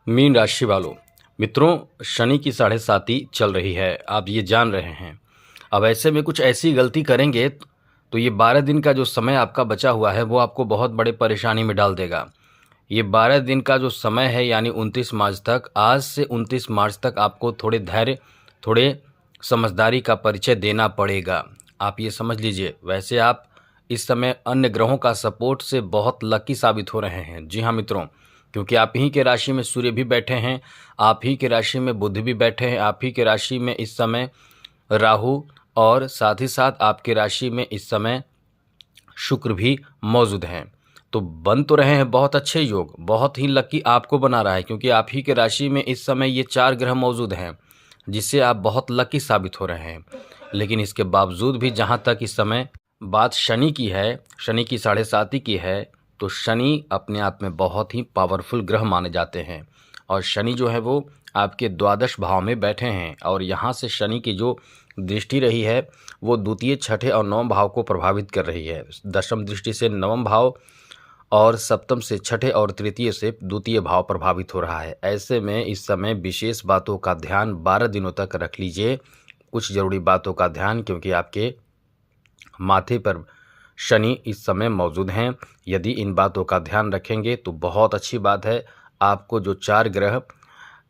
Mean राशि वालों, मित्रों, शनि की साढ़े साती चल रही है, आप ये जान रहे हैं। अब ऐसे में कुछ ऐसी गलती करेंगे तो ये 12 दिन का जो समय आपका बचा हुआ है वो आपको बहुत बड़े परेशानी में डाल देगा। ये 12 दिन का जो समय है यानी 29 मार्च तक, आज से 29 मार्च तक आपको थोड़े धैर्य, थोड़े समझदारी का परिचय देना पड़ेगा। आप ये समझ लीजिए। वैसे आप इस समय अन्य ग्रहों का सपोर्ट से बहुत लकी साबित हो रहे हैं। जी हाँ मित्रों, क्योंकि आप ही के राशि में सूर्य भी बैठे हैं, आप ही के राशि में बुध भी बैठे हैं, आप ही के राशि में इस समय राहु और साथ ही साथ आपके राशि में इस समय शुक्र भी मौजूद हैं। तो बन तो रहे हैं बहुत अच्छे योग, बहुत ही लकी आपको बना रहा है, क्योंकि आप ही के राशि में इस समय ये 4 ग्रह मौजूद हैं, जिससे आप बहुत लकी साबित हो रहे हैं। लेकिन इसके बावजूद भी जहाँ तक इस समय बात शनि की है, शनि की साढ़े साती की है, तो शनि अपने आप में बहुत ही पावरफुल ग्रह माने जाते हैं। और शनि जो है वो आपके द्वादश भाव में बैठे हैं, और यहाँ से शनि की जो दृष्टि रही है वो द्वितीय, छठे और नवम भाव को प्रभावित कर रही है। दशम दृष्टि से नवम भाव और सप्तम से छठे और तृतीय से द्वितीय भाव प्रभावित हो रहा है। ऐसे में इस समय विशेष बातों का ध्यान 12 दिनों तक रख लीजिए, कुछ ज़रूरी बातों का ध्यान, क्योंकि आपके माथे पर शनि इस समय मौजूद हैं। यदि इन बातों का ध्यान रखेंगे तो बहुत अच्छी बात है। आपको जो 4 ग्रह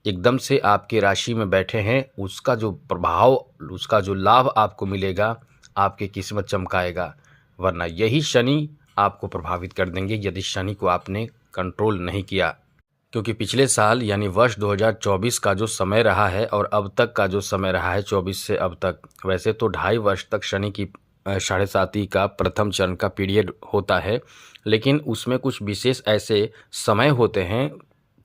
एकदम से आपकी राशि में बैठे हैं, उसका जो प्रभाव, उसका जो लाभ आपको मिलेगा, आपकी किस्मत चमकाएगा। वरना यही शनि आपको प्रभावित कर देंगे यदि शनि को आपने कंट्रोल नहीं किया। क्योंकि पिछले साल यानी वर्ष 2024 का जो समय रहा है और अब तक का जो समय रहा है 24 से अब तक, वैसे तो 2.5 वर्ष तक शनि की साढ़े साती का प्रथम चरण का पीरियड होता है, लेकिन उसमें कुछ विशेष ऐसे समय होते हैं,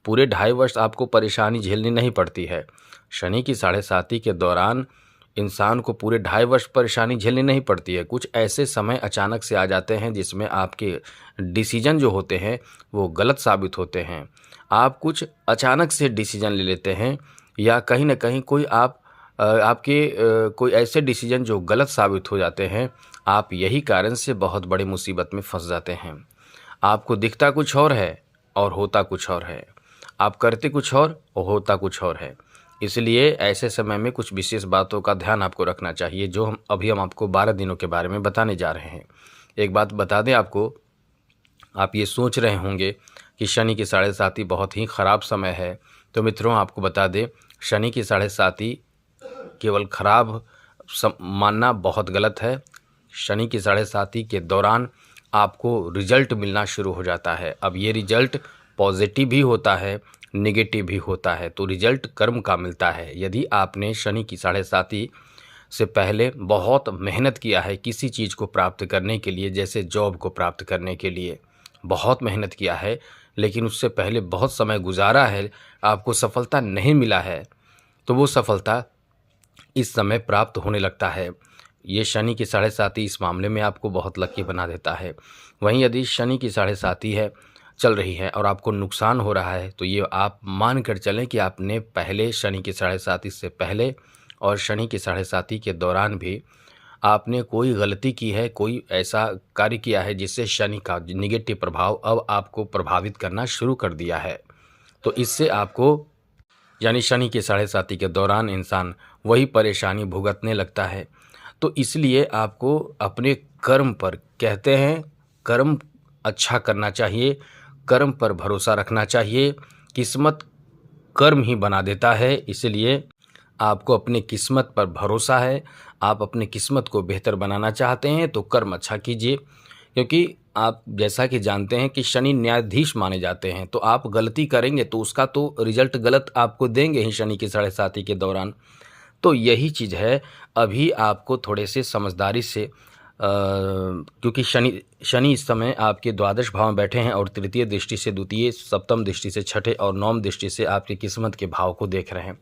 पूरे 2.5 वर्ष आपको परेशानी झेलनी नहीं पड़ती है। शनि की साढ़े साती के दौरान इंसान को पूरे 2.5 वर्ष परेशानी झेलनी नहीं पड़ती है। कुछ ऐसे समय अचानक से आ जाते हैं जिसमें आपके डिसीजन जो होते हैं वो गलत साबित होते हैं। आप कुछ अचानक से डिसीजन ले लेते हैं, या कहीं ना कहीं कोई कोई ऐसे डिसीजन जो गलत साबित हो जाते हैं। आप यही कारण से बहुत बड़ी मुसीबत में फंस जाते हैं। आपको दिखता कुछ और है और होता कुछ और है, आप करते कुछ और होता कुछ और है। इसलिए ऐसे समय में कुछ विशेष बातों का ध्यान आपको रखना चाहिए, जो हम आपको 12 दिनों के बारे में बताने जा रहे हैं। एक बात बता दें आपको, आप ये सोच रहे होंगे कि शनि की साढ़े साती बहुत ही ख़राब समय है। तो मित्रों, आपको बता दें, शनि की साढ़े साती केवल ख़राब मानना बहुत गलत है। शनि की साढ़े साती के दौरान आपको रिजल्ट मिलना शुरू हो जाता है। अब ये रिजल्ट पॉजिटिव भी होता है, नेगेटिव भी होता है। तो रिजल्ट कर्म का मिलता है। यदि आपने शनि की साढ़े साती से पहले बहुत मेहनत किया है किसी चीज़ को प्राप्त करने के लिए, जैसे जॉब को प्राप्त करने के लिए बहुत मेहनत किया है, लेकिन उससे पहले बहुत समय गुजारा है, आपको सफलता नहीं मिला है, तो वो सफलता इस समय प्राप्त होने लगता है। ये शनि की साढ़े साती इस मामले में आपको बहुत लकी बना देता है। वहीं यदि शनि की साढ़े साती चल रही है और आपको नुकसान हो रहा है, तो ये आप मान कर चलें कि आपने पहले शनि की साढ़े साती से पहले और शनि की साढ़े साती के दौरान भी आपने कोई गलती की है, कोई ऐसा कार्य किया है जिससे शनि का निगेटिव प्रभाव अब आपको प्रभावित करना शुरू कर दिया है। तो इससे आपको यानी शनि की साढ़े साती के दौरान इंसान वही परेशानी भुगतने लगता है। तो इसलिए आपको अपने कर्म पर, कहते हैं कर्म अच्छा करना चाहिए, कर्म पर भरोसा रखना चाहिए। किस्मत कर्म ही बना देता है। इसलिए आपको अपनी किस्मत पर भरोसा है, आप अपनी किस्मत को बेहतर बनाना चाहते हैं तो कर्म अच्छा कीजिए। क्योंकि आप जैसा कि जानते हैं कि शनि न्यायाधीश माने जाते हैं, तो आप गलती करेंगे तो उसका तो रिजल्ट गलत आपको देंगे ही शनि की साढ़े साती के दौरान। तो यही चीज़ है, अभी आपको थोड़े से समझदारी से क्योंकि शनि इस समय आपके द्वादश भाव में बैठे हैं और तृतीय दृष्टि से द्वितीय, सप्तम दृष्टि से छठे और नवम दृष्टि से आपकी किस्मत के भाव को देख रहे हैं।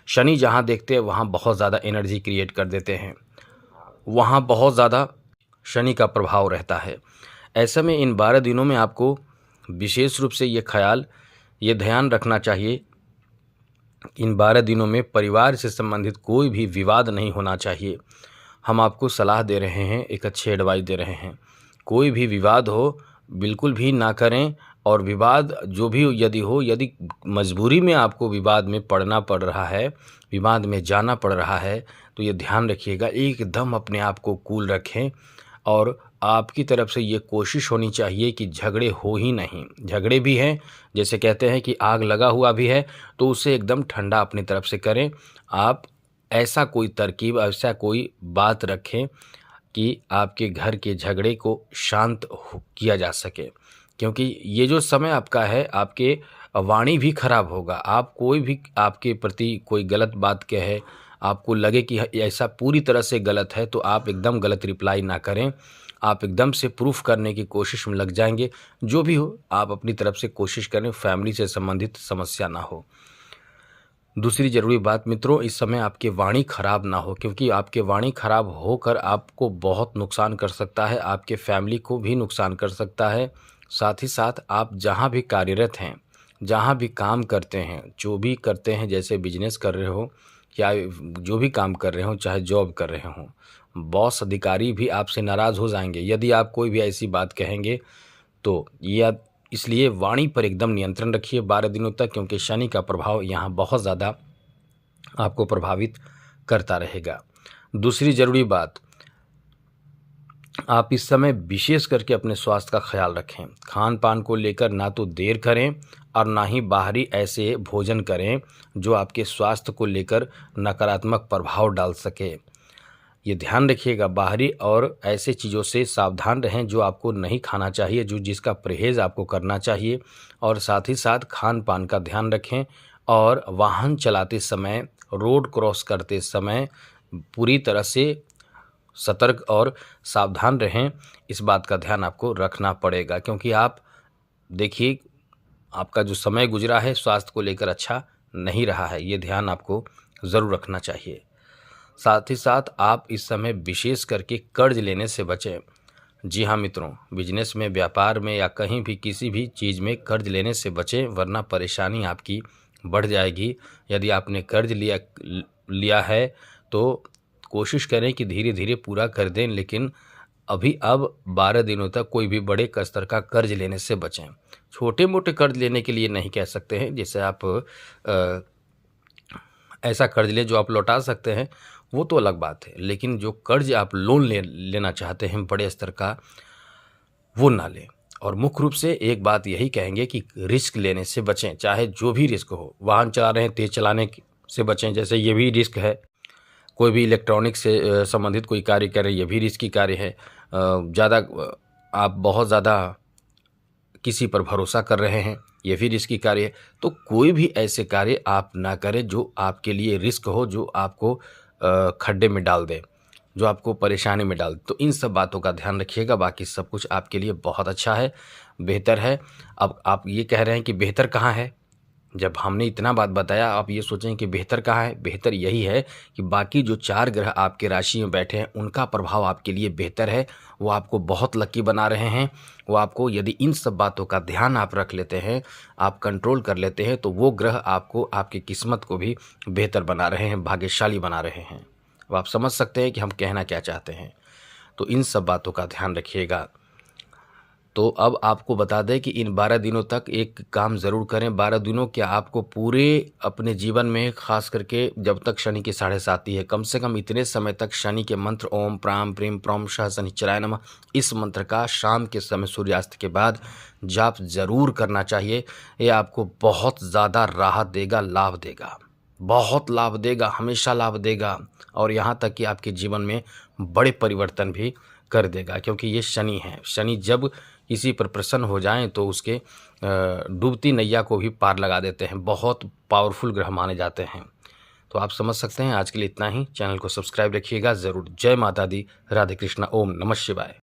शनि जहाँ देखते हैं वहाँ बहुत ज़्यादा एनर्जी क्रिएट कर देते हैं, वहाँ बहुत ज़्यादा शनि का प्रभाव रहता है। ऐसे में इन 12 दिनों में आपको विशेष रूप से ये ध्यान रखना चाहिए, इन 12 दिनों में परिवार से संबंधित कोई भी विवाद नहीं होना चाहिए। हम आपको सलाह दे रहे हैं, एक अच्छी एडवाइस दे रहे हैं। कोई भी विवाद हो बिल्कुल भी ना करें, और विवाद जो भी यदि हो, यदि मजबूरी में आपको विवाद में पड़ना पड़ रहा है, विवाद में जाना पड़ रहा है, तो ये ध्यान रखिएगा एकदम अपने आप को कूल रखें। और आपकी तरफ से ये कोशिश होनी चाहिए कि झगड़े हो ही नहीं। झगड़े भी हैं, जैसे कहते हैं कि आग लगा हुआ भी है, तो उसे एकदम ठंडा अपनी तरफ से करें। आप ऐसा कोई तरकीब, ऐसा कोई बात रखें कि आपके घर के झगड़े को शांत किया जा सके, क्योंकि ये जो समय आपका है, आपके वाणी भी खराब होगा। आप कोई भी आपके प्रति कोई गलत बात कहे, आपको लगे कि ऐसा पूरी तरह से गलत है, तो आप एकदम गलत रिप्लाई ना करें। आप एकदम से प्रूफ करने की कोशिश में लग जाएंगे। जो भी हो, आप अपनी तरफ से कोशिश करें, फैमिली से संबंधित समस्या ना हो। दूसरी ज़रूरी बात मित्रों, इस समय आपकी वाणी खराब ना हो, क्योंकि आपके वाणी खराब होकर आपको बहुत नुकसान कर सकता है, आपके फैमिली को भी नुकसान कर सकता है। साथ ही साथ आप जहाँ भी कार्यरत हैं, जहाँ भी काम करते हैं, जो भी करते हैं, जैसे बिजनेस कर रहे हो या जो भी काम कर रहे हो, चाहे जॉब कर रहे हो, बॉस अधिकारी भी आपसे नाराज़ हो जाएंगे यदि आप कोई भी ऐसी बात कहेंगे। तो यह इसलिए वाणी पर एकदम नियंत्रण रखिए 12 दिनों तक, क्योंकि शनि का प्रभाव यहाँ बहुत ज़्यादा आपको प्रभावित करता रहेगा। दूसरी ज़रूरी बात, आप इस समय विशेष करके अपने स्वास्थ्य का ख्याल रखें। खान पान को लेकर ना तो देर करें और ना ही बाहरी ऐसे भोजन करें जो आपके स्वास्थ्य को लेकर नकारात्मक प्रभाव डाल सके। ये ध्यान रखिएगा, बाहरी और ऐसे चीज़ों से सावधान रहें जो आपको नहीं खाना चाहिए, जिसका परहेज़ आपको करना चाहिए। और साथ ही साथ खान पान का ध्यान रखें और वाहन चलाते समय, रोड क्रॉस करते समय पूरी तरह से सतर्क और सावधान रहें। इस बात का ध्यान आपको रखना पड़ेगा, क्योंकि आप देखिए आपका जो समय गुजरा है स्वास्थ्य को लेकर अच्छा नहीं रहा है। ये ध्यान आपको ज़रूर रखना चाहिए। साथ ही साथ आप इस समय विशेष करके कर्ज लेने से बचें। जी हाँ मित्रों, बिजनेस में, व्यापार में या कहीं भी किसी भी चीज़ में कर्ज लेने से बचें, वरना परेशानी आपकी बढ़ जाएगी। यदि आपने कर्ज लिया है तो कोशिश करें कि धीरे धीरे पूरा कर दें, लेकिन अब 12 दिनों तक कोई भी बड़े स्तर का कर्ज लेने से बचें। छोटे मोटे कर्ज लेने के लिए नहीं कह सकते हैं, जैसे आप ऐसा कर्ज लें जो आप लौटा सकते हैं, वो तो अलग बात है, लेकिन जो कर्ज आप लोन लेना चाहते हैं बड़े स्तर का, वो ना लें। और मुख्य रूप से एक बात यही कहेंगे कि रिस्क लेने से बचें, चाहे जो भी रिस्क हो। वाहन चला रहे हैं, तेज़ चलाने से बचें, जैसे ये भी रिस्क है। कोई भी इलेक्ट्रॉनिक से संबंधित कोई कार्य करें, ये भी रिस्की कार्य है। आप बहुत ज़्यादा किसी पर भरोसा कर रहे हैं, ये भी रिस्की कार्य है। तो कोई भी ऐसे कार्य आप ना करें जो आपके लिए रिस्क हो, जो आपको खड्डे में डाल दे, जो आपको परेशानी में डाल दे। तो इन सब बातों का ध्यान रखिएगा। बाकी सब कुछ आपके लिए बहुत अच्छा है, बेहतर है। अब आप ये कह रहे हैं कि बेहतर कहाँ है? जब हमने इतना बात बताया, आप ये सोचें कि बेहतर कहाँ है? बेहतर यही है कि बाकी जो 4 ग्रह आपके राशि में बैठे हैं, उनका प्रभाव आपके लिए बेहतर है। वो आपको बहुत लकी बना रहे हैं। वो आपको, यदि इन सब बातों का ध्यान आप रख लेते हैं, आप कंट्रोल कर लेते हैं, तो वो ग्रह आपको, आपकी किस्मत को भी बेहतर बना रहे हैं, भाग्यशाली बना रहे हैं। अब आप समझ सकते हैं कि हम कहना क्या चाहते हैं। तो इन सब बातों का ध्यान रखिएगा। तो अब आपको बता दें कि इन 12 दिनों तक एक काम ज़रूर करें। 12 दिनों क्या, आपको पूरे अपने जीवन में, खास करके जब तक शनि की 7.5 आती है, कम से कम इतने समय तक शनि के मंत्र ओम प्राम प्रीम प्रौम शः शनिश्चराय नमः, इस मंत्र का शाम के समय सूर्यास्त के बाद जाप ज़रूर करना चाहिए। ये आपको बहुत ज़्यादा राहत देगा, लाभ देगा, बहुत लाभ देगा, हमेशा लाभ देगा। और यहाँ तक कि आपके जीवन में बड़े परिवर्तन भी कर देगा, क्योंकि ये शनि है। शनि जब किसी पर प्रसन्न हो जाएं तो उसके डूबती नैया को भी पार लगा देते हैं। बहुत पावरफुल ग्रह माने जाते हैं। तो आप समझ सकते हैं। आज के लिए इतना ही। चैनल को सब्सक्राइब रखिएगा ज़रूर। जय माता दी, राधे कृष्णा, ओम नमः शिवाय।